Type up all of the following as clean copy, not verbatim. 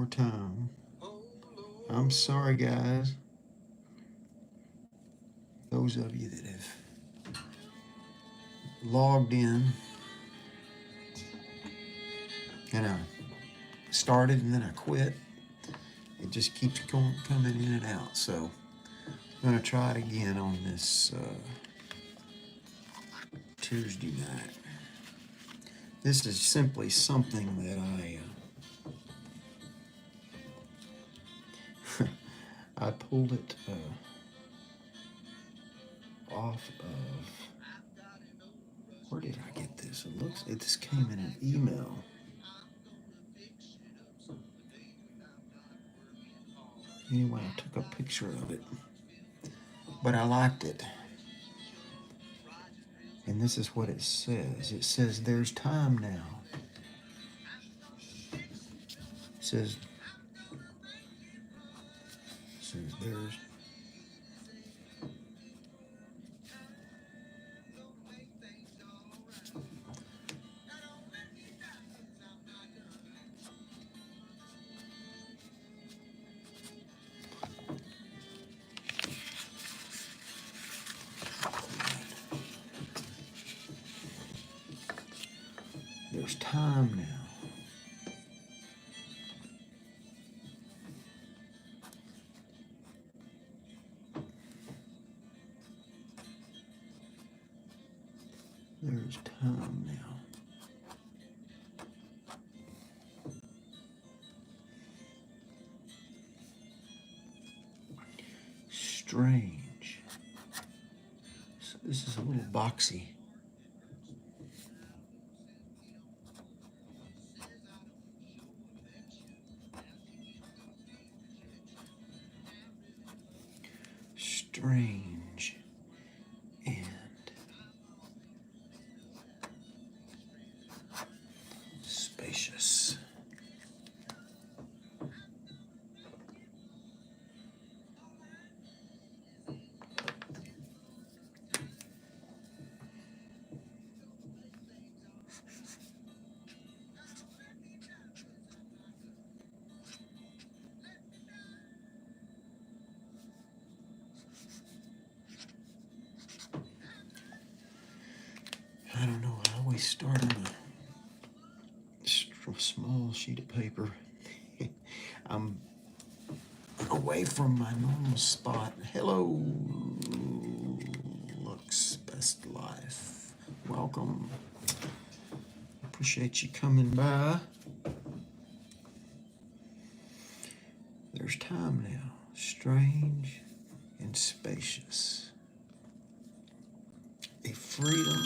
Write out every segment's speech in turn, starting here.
time. I'm sorry, guys. Those of you that have logged in, and I started and then I quit. It just keeps coming in and out. So I'm going to try it again on this Tuesday night. This is simply something that I pulled it off of. Where did I get this? This came in an email. Anyway, I took a picture of it, but I liked it. And this is what it says. It says, there's time now. It says there's time now. There's time now. Strange. So this is a little boxy. Strange and spacious. I don't know, I always start on a small sheet of paper. I'm away from my normal spot. Hello, Looks Best Life. Welcome. Appreciate you coming by. There's time now, strange and spacious. A freedom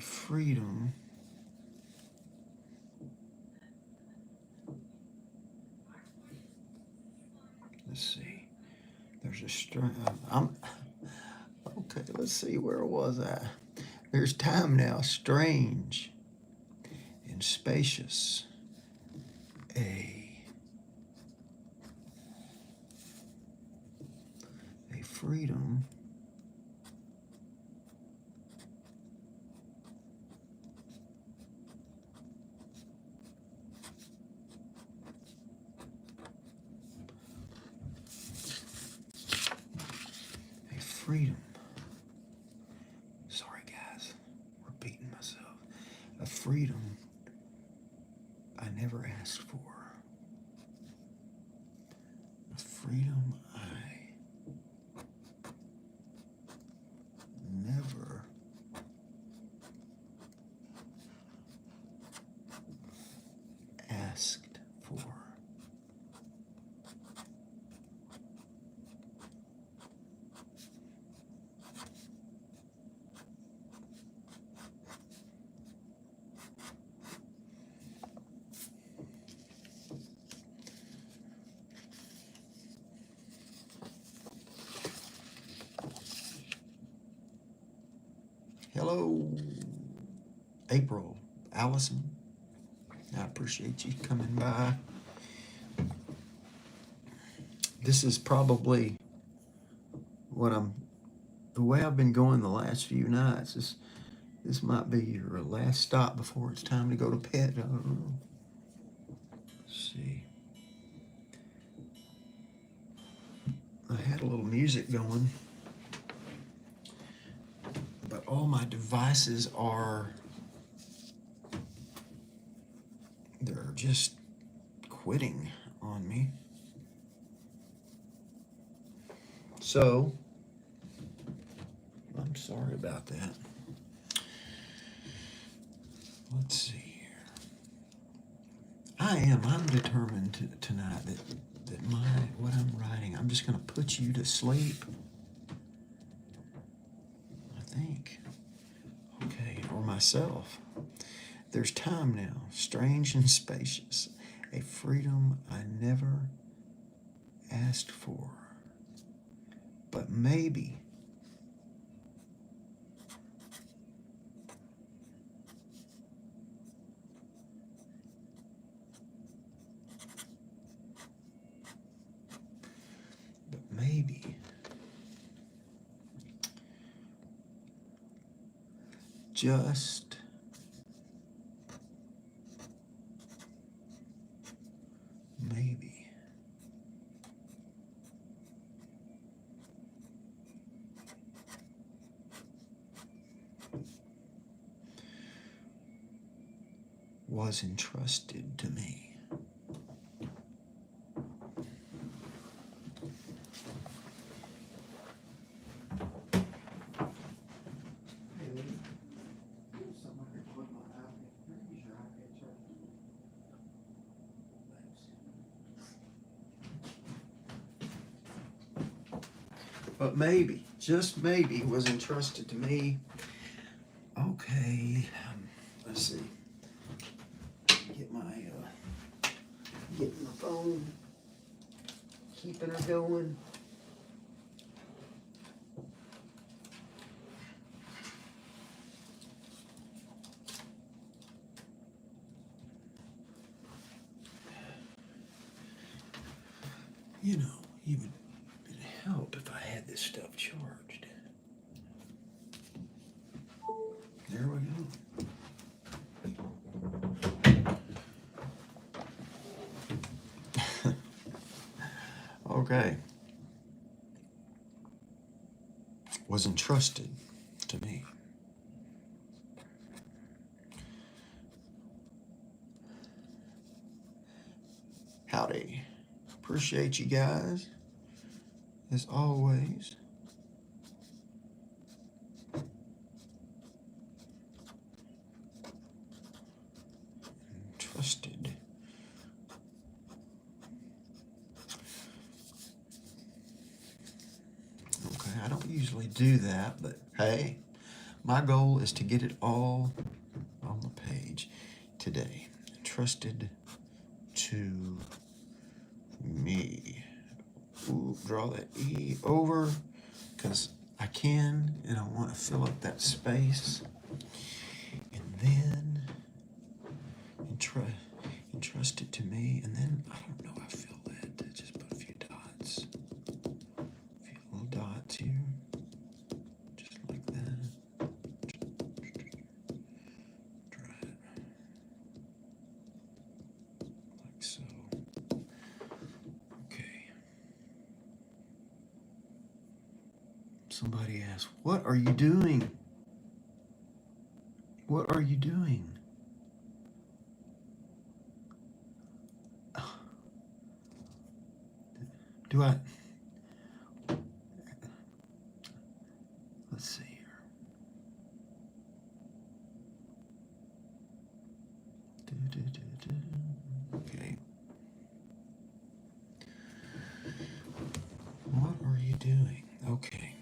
freedom let's see, there's a okay, let's see, where was I? There's time now, strange and spacious, a freedom freedom. Sorry, guys, repeating myself. A freedom I never asked for. A freedom I never asked for. Hello, April, Allison. I appreciate you coming by. This is probably the way I've been going the last few nights is This might be your last stop before it's time to go to bed. I don't know. Let's see. I had a little music going, but all my devices they're just quitting on me. So, I'm sorry about that. Let's see here. I'm determined tonight that what I'm writing, I'm just going to put you to sleep. I think. Okay, or myself. There's time now, strange and spacious, a freedom I never asked for. But maybe just maybe was entrusted to me. But maybe, just maybe, was entrusted to me. Okay, let's see. Getting my phone, keeping her going. You know, it would help if I had this stuff charged. There we go. Okay. Was entrusted to me. Howdy. Appreciate you guys, as always. Trusted. Okay, I don't usually do that, but hey, my goal is to get it all on the page today. Trusted to me. Ooh, draw that E over because I can and I want to fill up that space. And then entrust it to me, and then I don't know, I fill that. Just put a few dots. A few little dots here. Just like that. Try it. Like so. Okay. Somebody asked, what are you doing? What are you doing? Do I? Let's see here. Okay. What are you doing? Okay.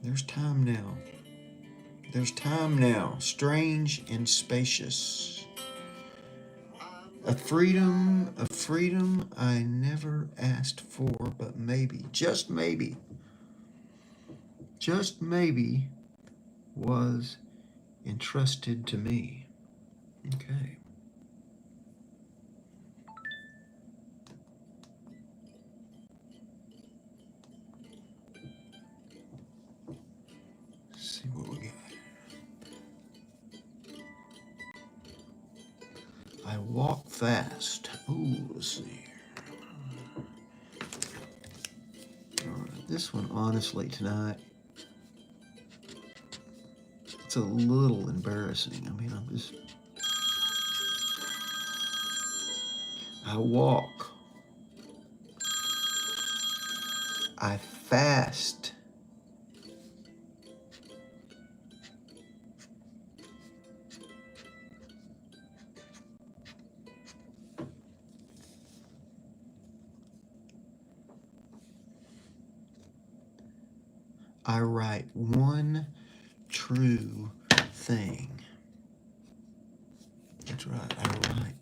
There's time now. There's time now. Strange and spacious. A freedom I never asked for, but maybe, just maybe was entrusted to me. Okay. walk fast. Ooh, let's see. All right, this one, honestly, tonight, it's a little embarrassing. I mean, I walk. I fast. I write one true thing. That's right, I write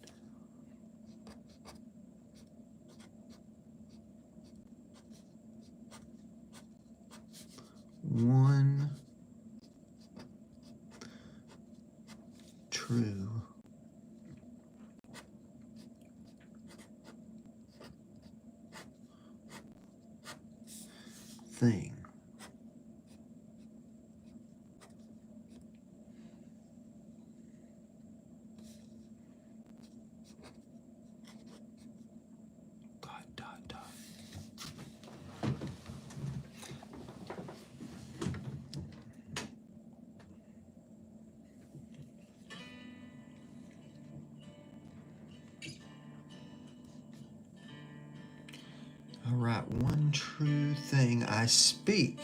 one true thing. Dot, dot, dot. I write one true thing. I speak.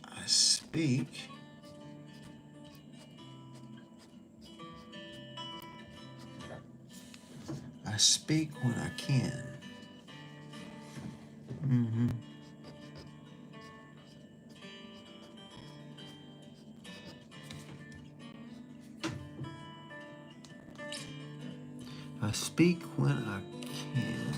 I speak. I speak when I can. I speak when I can.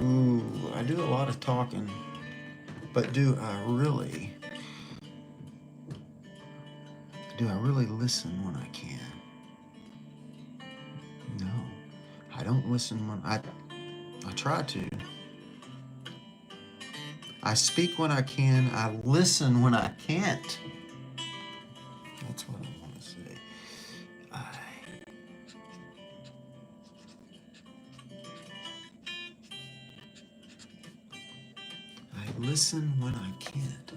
Ooh, I do a lot of talking, but do I really listen when I can? No, I don't listen when I try to. I speak when I can. I listen when I can't. That's what I want to say. I listen when I can't.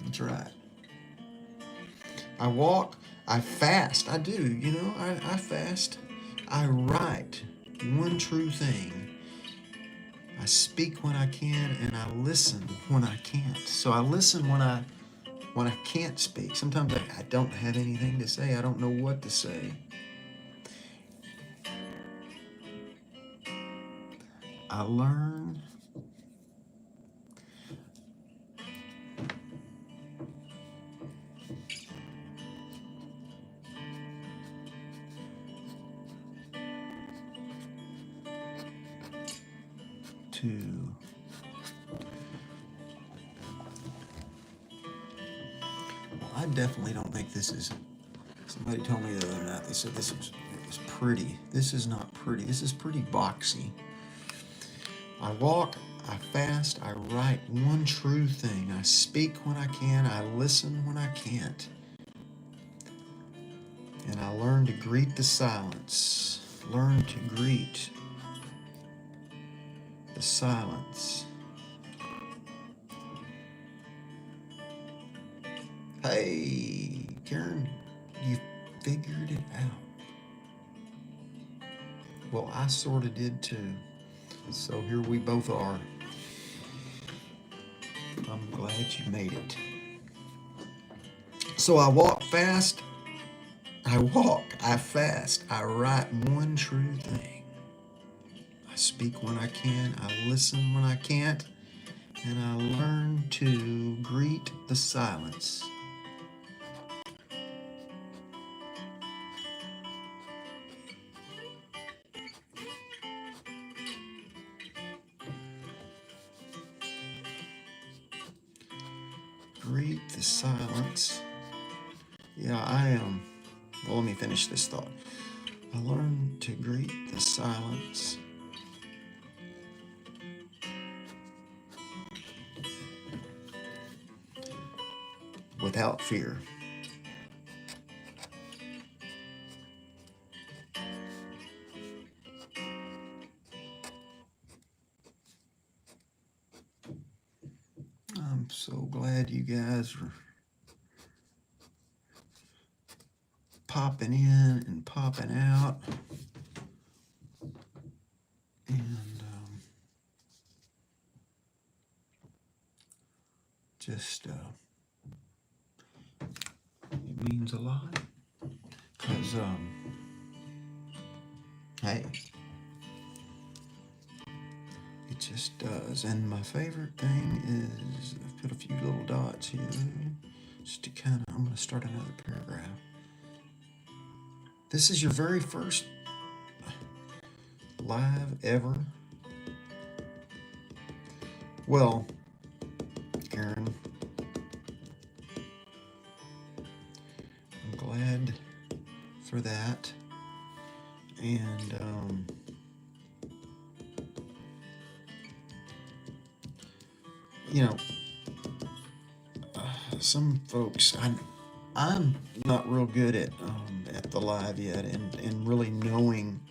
That's right. I walk, I fast. I do, you know, I fast. I write one true thing. I speak when I can, and I listen when I can't. So I listen when I can't speak. Sometimes I don't have anything to say. I don't know what to say. I learn to I definitely don't think this is. Somebody told me the other night, they said this was pretty. This is not pretty. This is pretty boxy. I walk, I fast, I write one true thing. I speak when I can, I listen when I can't. And I learn to greet the silence. Learn to greet the silence. Hey, Karen, you figured it out. Well, I sort of did too. So here we both are. I'm glad you made it. So I walk fast. I walk, I fast, I write one true thing. I speak when I can, I listen when I can't, and I learn to greet the silence. Greet the silence. Yeah, I am. Well, let me finish this thought. I learned to greet the silence without fear. I'm so glad you guys are popping in and popping out. And just, it means a lot. Because, hey, it just does. And my favorite thing is I've put a few little dots here just to kind of, I'm going to start another paragraph. This is your very first live ever. Well, Karen, I'm glad for that. And you know, some folks, I'm not real good at the live yet, and really knowing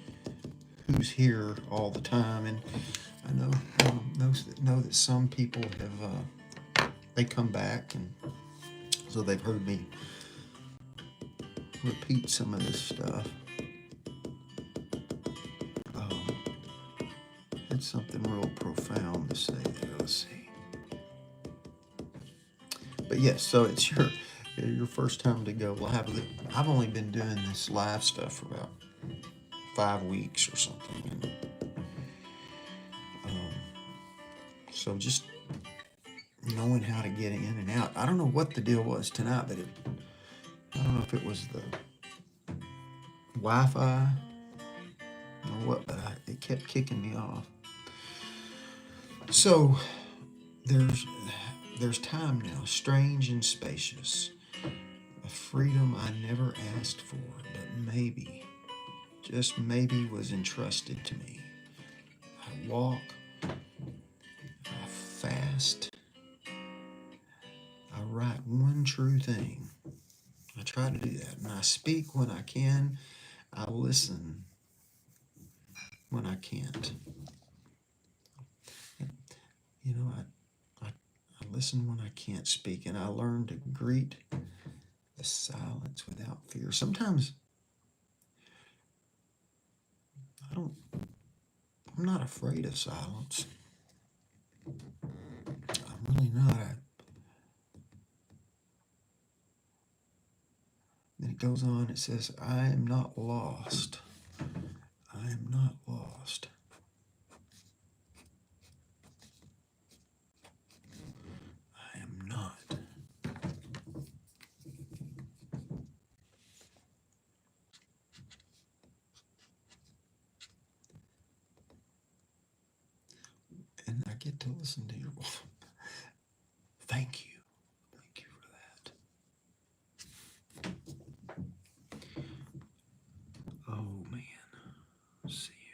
who's here all the time. And I know those that know that some people have they come back, and so they've heard me repeat some of this stuff. It's something real profound to say there. Let's see. But yes, so it's your first time to go live. I've only been doing this live stuff for about 5 weeks or something, and so just knowing how to get in and out. I don't know what the deal was tonight, but I don't know if it was the Wi-Fi or what, but it kept kicking me off. So there's time now, strange and spacious, a freedom I never asked for, but maybe, just maybe, was entrusted to me. I walk, I fast, I write one true thing. I try to do that, and I speak when I can. I listen when I can't. You know, I listen when I can't speak, and I learn to greet the silence without fear. Sometimes I'm not afraid of silence. I'm really not. Then it goes on, it says, I am not lost. I am not lost. I am not. And I get to listen to your voice. Thank you. Thank you for that. Oh, man. Let's see here.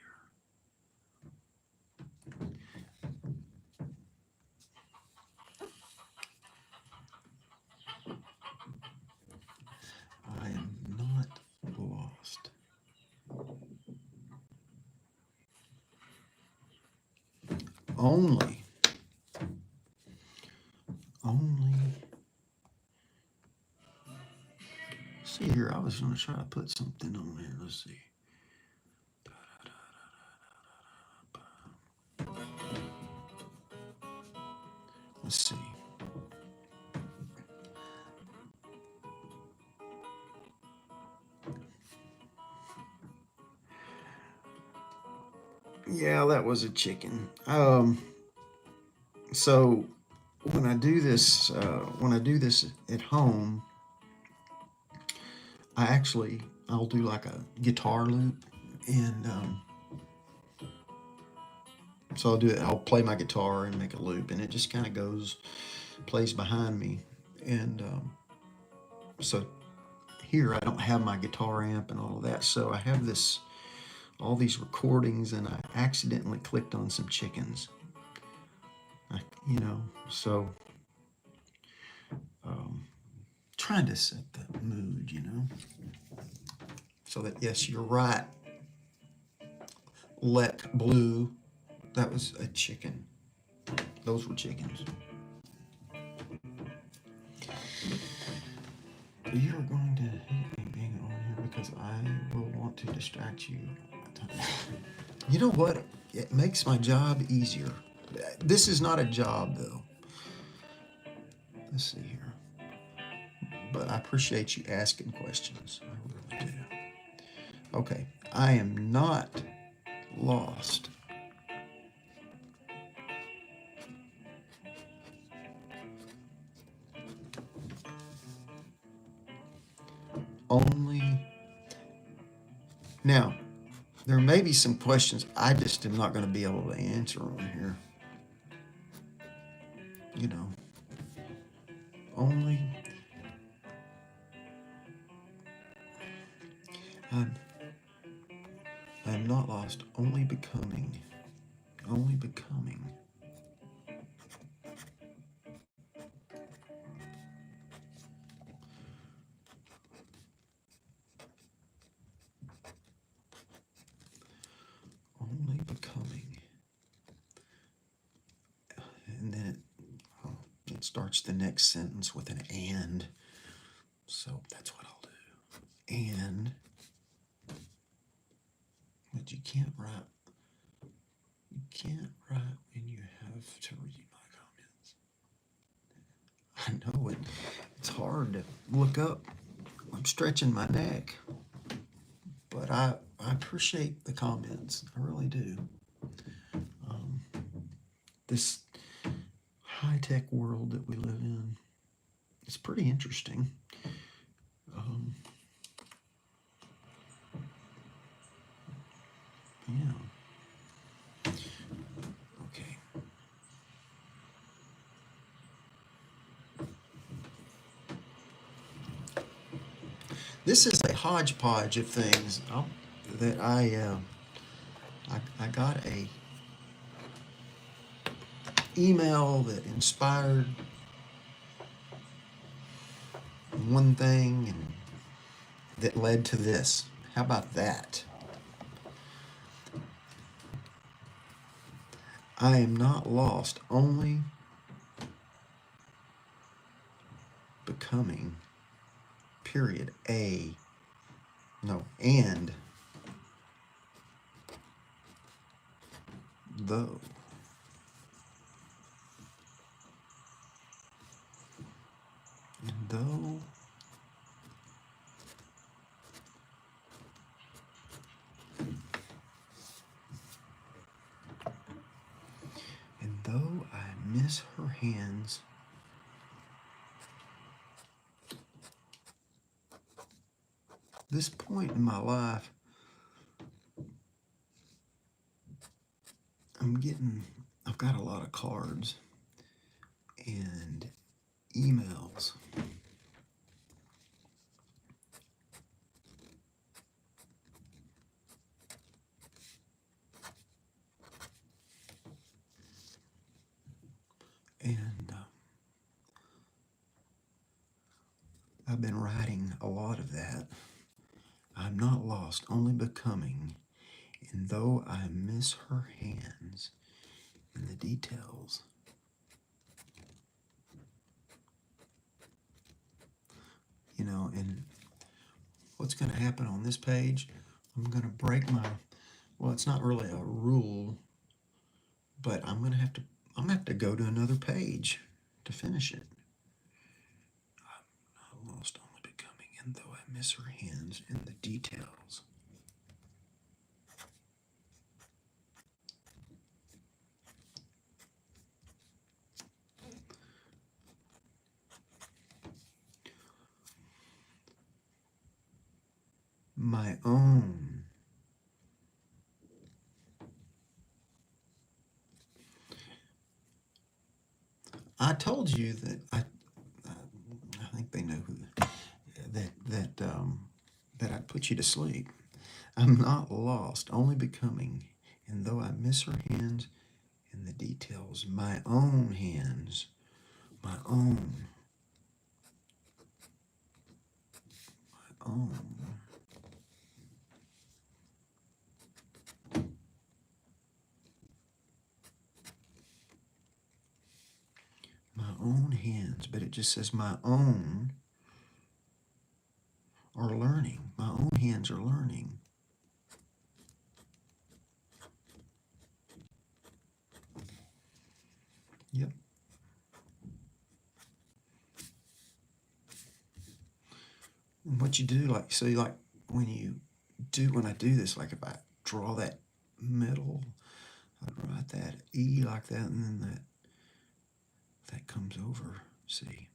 I am not lost. Only. See here, I was going to try to put something on here. Let's see. Let's see. Yeah, that was a chicken. So when I do this, at home, I'll do like a guitar loop, and so I'll do it. I'll play my guitar and make a loop, and it just kind of plays behind me, and so here, I don't have my guitar amp and all of that, so I have all these recordings, and I accidentally clicked on some chickens. So trying to set the mood, so that, yes, you're right. Let Blue, that was a chicken. Those were chickens. You're going to hate me being on here because I will want to distract you. You know what? It makes my job easier. This is not a job, though. Let's see here. But I appreciate you asking questions. I really do. Okay. I am not lost. Only. Now, there may be some questions I just am not going to be able to answer on here. Only. I'm not lost. Only becoming. Only becoming. Only becoming. And then it starts the next sentence with an and. So that's what I'll do. And. But you can't write. You can't write when you have to read my comments. I know it. It's hard to look up. I'm stretching my neck. But I appreciate the comments. I really do. This high-tech world that we live in, it's pretty interesting. Yeah. Okay. This is a hodgepodge of things that I got a email that inspired one thing and that led to this. How about that? I am not lost, only becoming, period, and though. And though I miss her hands, this point in my life, I've got a lot of cards and emails. And I've been writing a lot of that. I'm not lost, only becoming. And though I miss her hands in the details, and what's going to happen on this page, I'm going to break well, it's not really a rule, but I'm going to have to go to another page to finish it. I'm not lost, only becoming, and though I miss her hands in the details. My own. I told you that I think they know who that put you to sleep. I'm not lost, only becoming. And though I miss her hands in the details, my own hands, my own, my own. My own hands, but it just says my own are learning. My own hands are learning. Yep. And what you do, like, so like when I do this, like if I draw that middle, I'd write that E like that, and then that comes over, see?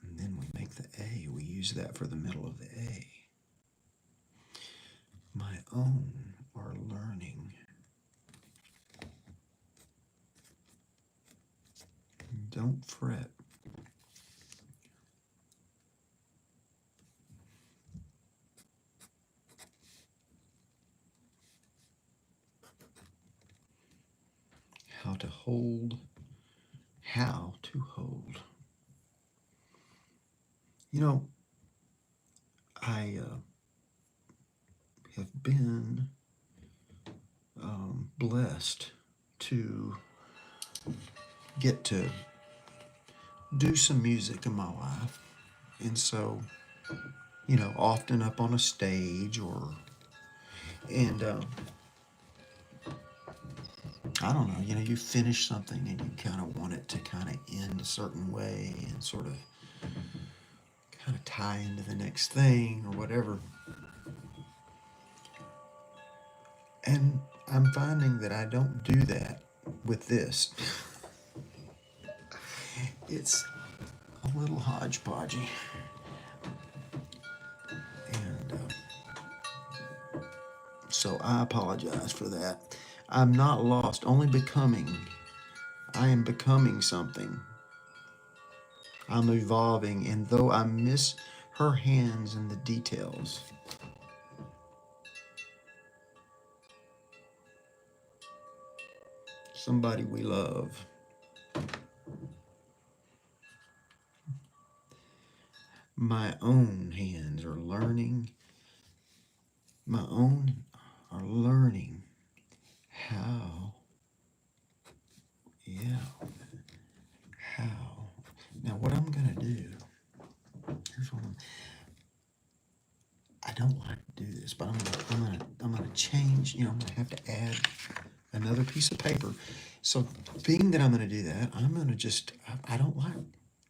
And then we make the A. We use that for the middle of the A. My own are learning. Don't fret. How to hold. How to hold. You know, I have been blessed to get to do some music in my life. And so, often up on a stage and I don't know, you finish something and you kind of want it to kind of end a certain way and sort of kind of tie into the next thing or whatever. And I'm finding that I don't do that with this. It's a little hodgepodgey. And so I apologize for that. I'm not lost, only becoming. I am becoming something. I'm evolving, and though I miss her hands in the details, somebody we love. My own hands are learning. My own are learning how. Yeah. How. Now what I'm gonna do, here's what I don't like to do this, but I'm gonna change, I'm gonna have to add another piece of paper. So being that I'm gonna do that, I'm gonna just I don't like,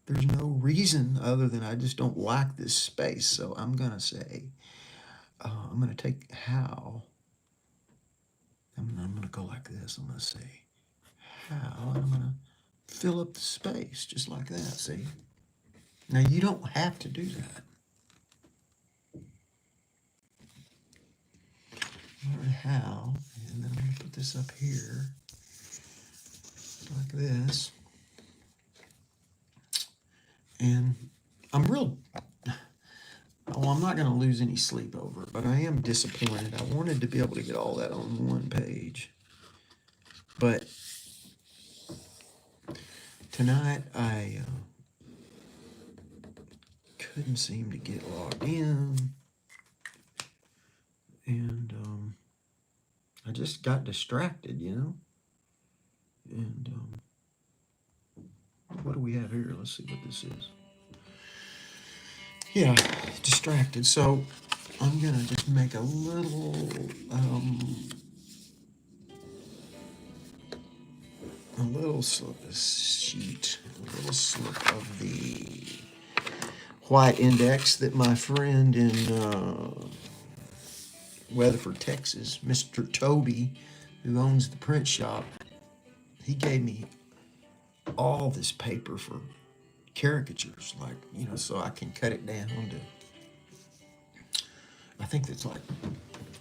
there's no reason other than I just don't like this space. So I'm gonna say, I'm gonna take how, I'm gonna go like this. I'm gonna say how, and I'm gonna fill up the space just like that, see? Now you don't have to do that. How, and then I'm gonna put this up here like this. And I'm not going to lose any sleep over it, but I am disappointed. I wanted to be able to get all that on one page. But tonight I couldn't seem to get logged in. And I just got distracted, And what do we have here? Let's see what this is. Yeah, distracted. So I'm gonna just make a little slip of sheet, a little slip of the white index that my friend in Weatherford, Texas, Mr. Toby, who owns the print shop, he gave me all this paper for caricatures, like, so I can cut it down to, I think it's like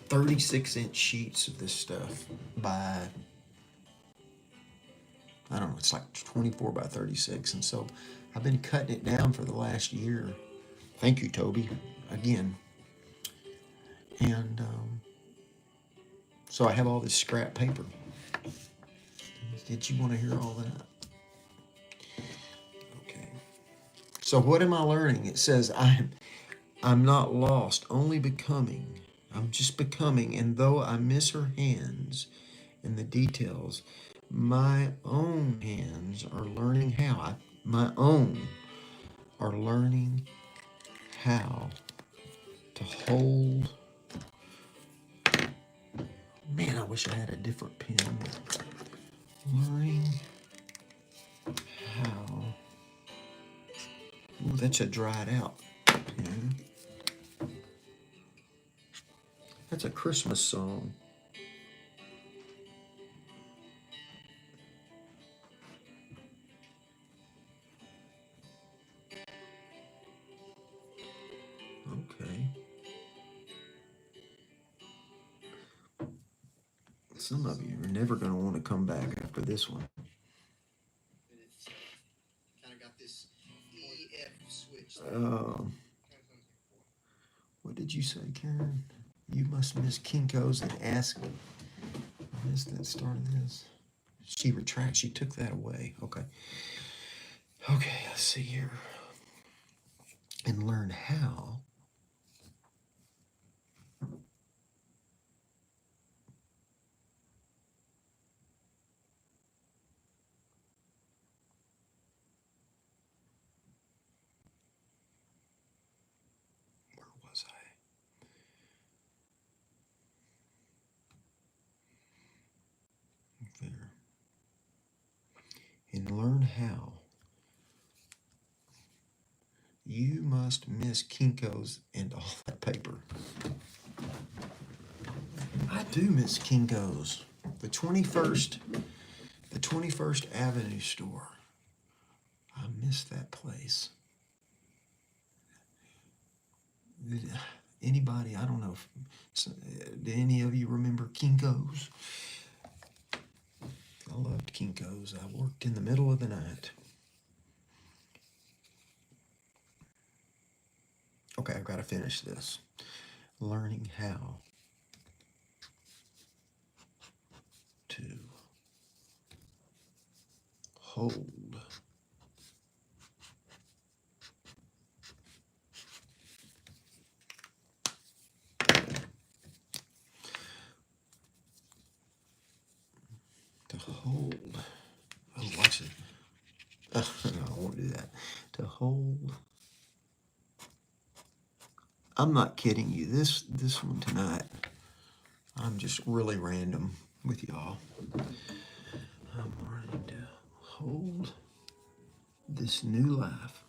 36-inch sheets of this stuff by, I don't know, it's like 24 by 36. And so I've been cutting it down for the last year. Thank you, Toby, again. And so I have all this scrap paper. Did you want to hear all that? Okay. So what am I learning? It says I'm not lost, only becoming. I'm just becoming, and though I miss her hands in the details, my own hands are learning how. My own are learning how to hold. Man, I wish I had a different pen. Learning how. Ooh, that's a dried out pen. That's a Christmas song. Okay. Some of you are never going to want to come back after this one. Kind of got this EF switch. What did you say, Karen? You must miss Kinko's and ask. I missed that start of this. She retracts. She took that away. Okay. Okay, let's see here. And learn how. Where was I? There. And learn how. You must miss Kinko's and all that paper. I do miss Kinko's. The 21st Avenue store. I miss that place. Anybody, I don't know if, do any of you remember Kinko's? I loved Kinko's. I worked in the middle of the night. Okay, I've got to finish this. Learning how to hold Oh, watch it. No, I won't do that. To hold. I'm not kidding you. This one tonight, I'm just really random with y'all. I'm learning to hold this new life.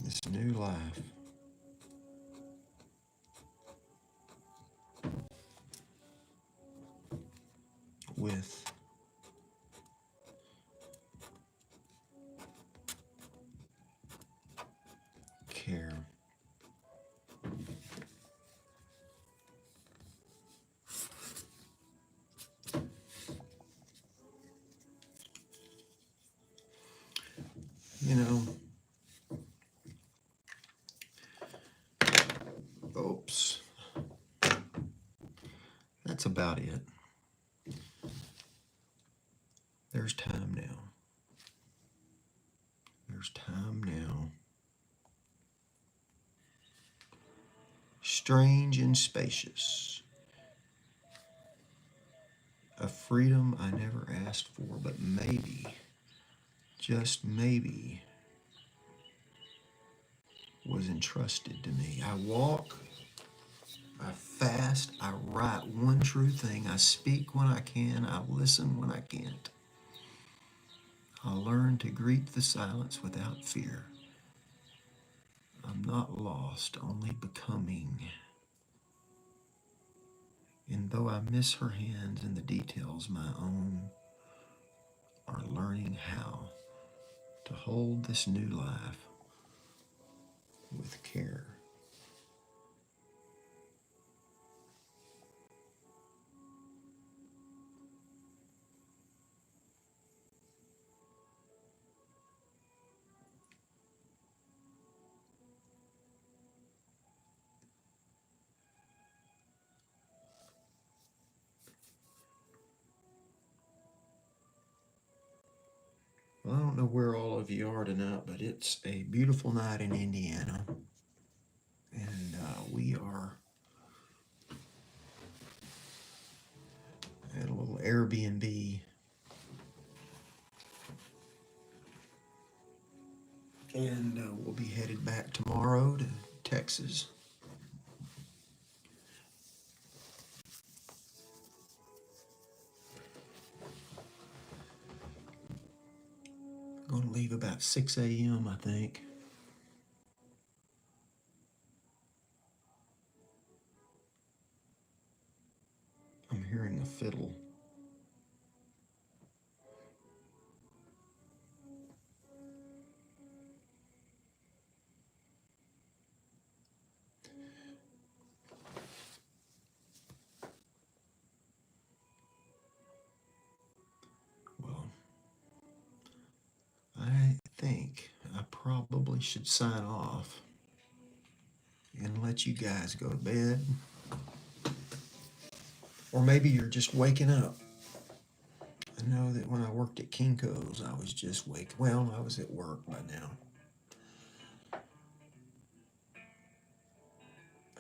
This new life with care. You know, oops. That's about it. There's time now. There's time now. Strange and spacious. A freedom I never asked for, but maybe, just maybe, was entrusted to me. I walk, I fast, I write one true thing. I speak when I can, I listen when I can't. I learn to greet the silence without fear. I'm not lost, only becoming. And though I miss her hands and the details, my own are learning how to hold this new life with care. Well, I don't know where all of you are tonight, but it's a beautiful night in Indiana. And we are at a little Airbnb. And we'll be headed back tomorrow to Texas. Going to leave about 6 a.m., I think. I'm hearing a fiddle. Well, I think I probably should sign off and let you guys go to bed. Or maybe you're just waking up. I know that when I worked at Kinko's, I was just well, I was at work by now.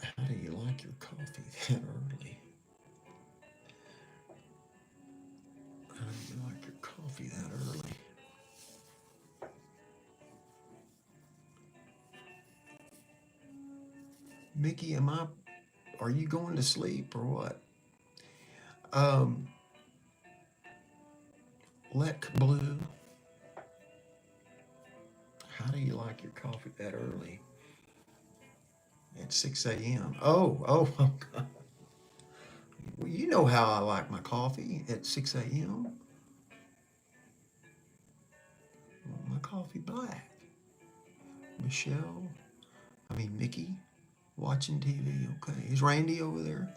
How do you like your coffee that early? How do you like your coffee that early? Mickey, are you going to sleep or what? Lek Blue, how do you like your coffee that early? At 6 a.m. Oh, God. Well, you know how I like my coffee at 6 a.m. My coffee black. Mickey, watching TV. Okay. Is Randy over there?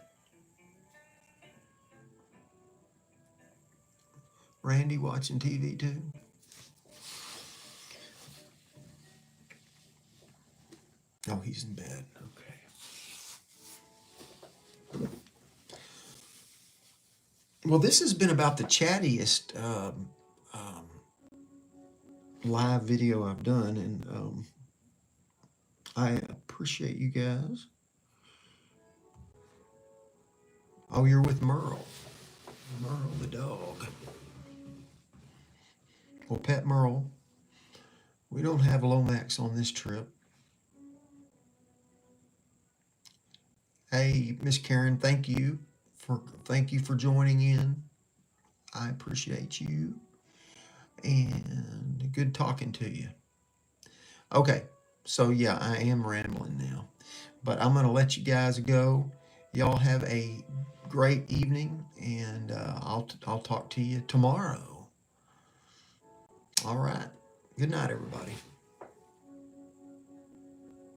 Randy watching TV too? Oh, he's in bed. Okay. Well, this has been about the chattiest live video I've done, and I appreciate you guys. Oh, you're with Merle. Merle the dog. Well, Pet Merle, we don't have Lomax on this trip. Hey, Miss Karen, thank you for joining in. I appreciate you, and good talking to you. Okay, so yeah, I am rambling now, but I'm gonna let you guys go. Y'all have a great evening, and I'll talk to you tomorrow. All right. Good night, everybody.